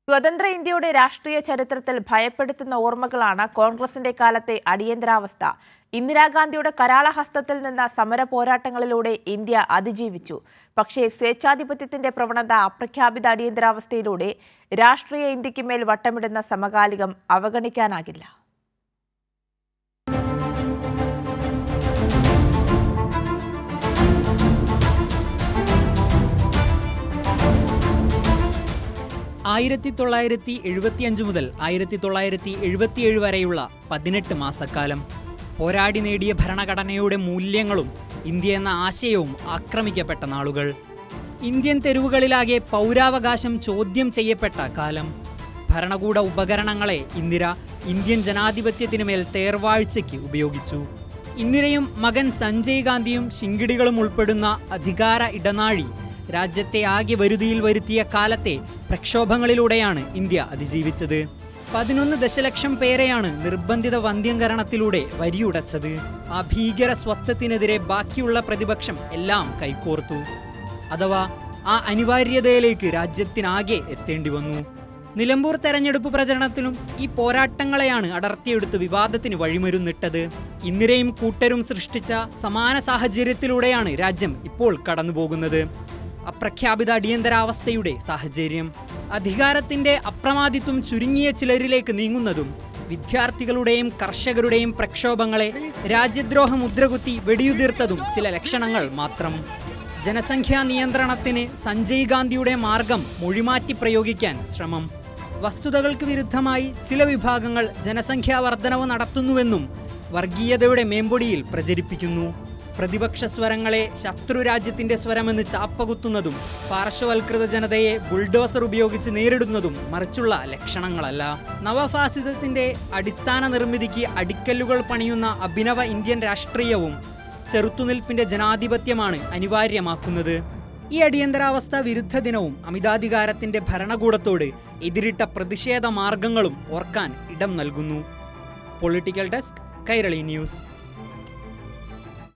സ്വതന്ത്ര ഇന്ത്യയുടെ രാഷ്ട്രീയ ചരിത്രത്തിൽ ഭയപ്പെടുത്തുന്ന ഓർമ്മകളാണ് കോൺഗ്രസിന്റെ കാലത്തെ അടിയന്തരാവസ്ഥ. ഇന്ദിരാഗാന്ധിയുടെ കരാളഹസ്തത്തിൽ നിന്ന് സമര പോരാട്ടങ്ങളിലൂടെ ഇന്ത്യ അതിജീവിച്ചു. പക്ഷേ സ്വേച്ഛാധിപത്യത്തിന്റെ പ്രവണത അപ്രഖ്യാപിത അടിയന്തരാവസ്ഥയിലൂടെ രാഷ്ട്രീയ ഇന്ത്യക്ക് മേൽ വട്ടമിടുന്ന സമകാലികം അവഗണിക്കാനാകില്ല. ആയിരത്തി 1975 മുതൽ 1977 വരെയുള്ള 18 മാസക്കാലം പോരാടി നേടിയ ഭരണഘടനയുടെ മൂല്യങ്ങളും ഇന്ത്യ എന്ന ആശയവും ആക്രമിക്കപ്പെട്ട നാളുകൾ. ഇന്ത്യൻ തെരുവുകളിലാകെ പൗരാവകാശം ചോദ്യം ചെയ്യപ്പെട്ട കാലം. ഭരണകൂട ഉപകരണങ്ങളെ ഇന്ദിര ഇന്ത്യൻ ജനാധിപത്യത്തിനു മേൽ തേർവാഴ്ചയ്ക്ക് ഉപയോഗിച്ചു. ഇന്ദിരയും മകൻ സഞ്ജയ് ഗാന്ധിയും ശിങ്കിടികളും ഉൾപ്പെടുന്ന അധികാര ഇടനാഴി രാജ്യത്തെ ആകെ വരുതിയിൽ വരുത്തിയ കാലത്തെ പ്രക്ഷോഭങ്ങളിലൂടെയാണ് ഇന്ത്യ അതിജീവിച്ചത്. 11 ദശലക്ഷം പേരെയാണ് നിർബന്ധിത വന്ധ്യംകരണത്തിലൂടെ വരിയുടച്ചത്. ആ ഭീകര സ്വത്വത്തിനെതിരെ ബാക്കിയുള്ള പ്രതിപക്ഷം എല്ലാം കൈകോർത്തു. അഥവാ ആ അനിവാര്യതയിലേക്ക് രാജ്യത്തിനാകെ എത്തേണ്ടി വന്നു. നിലമ്പൂർ തെരഞ്ഞെടുപ്പ് പ്രചരണത്തിലും ഈ പോരാട്ടങ്ങളെയാണ് അടർത്തിയെടുത്ത് വിവാദത്തിന് വഴിമരുന്നിട്ടത്. ഇന്ദിരയും കൂട്ടരും സൃഷ്ടിച്ച സമാന സാഹചര്യത്തിലൂടെയാണ് രാജ്യം ഇപ്പോൾ കടന്നുപോകുന്നത്. അപ്രഖ്യാപിത അടിയന്തരാവസ്ഥയുടെ സാഹചര്യം അധികാരത്തിന്റെ അപ്രമാദിത്വം ചുരുങ്ങിയ ചിലരിലേക്ക് നീങ്ങുന്നതും വിദ്യാർത്ഥികളുടെയും കർഷകരുടെയും പ്രക്ഷോഭങ്ങളെ രാജ്യദ്രോഹ മുദ്രകുത്തി വെടിയുതിർത്തതും ചില ലക്ഷണങ്ങൾ മാത്രം. ജനസംഖ്യാ നിയന്ത്രണത്തിന് സഞ്ജയ് ഗാന്ധിയുടെ മാർഗം മൊഴിമാറ്റി പ്രയോഗിക്കാൻ ശ്രമം. വസ്തുതകൾക്ക് വിരുദ്ധമായി ചില വിഭാഗങ്ങൾ ജനസംഖ്യാ വർധനവ് നടത്തുന്നുവെന്നും വർഗീയതയുടെ മേമ്പൊടിയിൽ പ്രചരിപ്പിക്കുന്നു. പ്രതിപക്ഷ സ്വരങ്ങളെ ശത്രുരാജ്യത്തിന്റെ സ്വരമെന്ന് ചാപ്പകുത്തുന്നതും പാർശ്വവൽകൃത ജനതയെ ബുൾഡോസർ ഉപയോഗിച്ച് നേരിടുന്നതും മറിച്ചുള്ള ലക്ഷണങ്ങളല്ല. നവഫാസിസത്തിന്റെ അടിസ്ഥാന നിർമ്മിതിക്ക് അടിക്കല്ലുകൾ പണിയുന്ന അഭിനവ ഇന്ത്യൻ രാഷ്ട്രീയവും ചെറുത്തുനിൽപ്പിന്റെ ജനാധിപത്യമാണ് അനിവാര്യമാക്കുന്നത്. ഈ അടിയന്തരാവസ്ഥ വിരുദ്ധ ദിനവും അമിതാധികാരത്തിന്റെ ഭരണകൂടത്തോട് എതിരിട്ട പ്രതിഷേധ മാർഗങ്ങളും ഓർക്കാൻ ഇടം നൽകുന്നു. Political desk, Kairali news.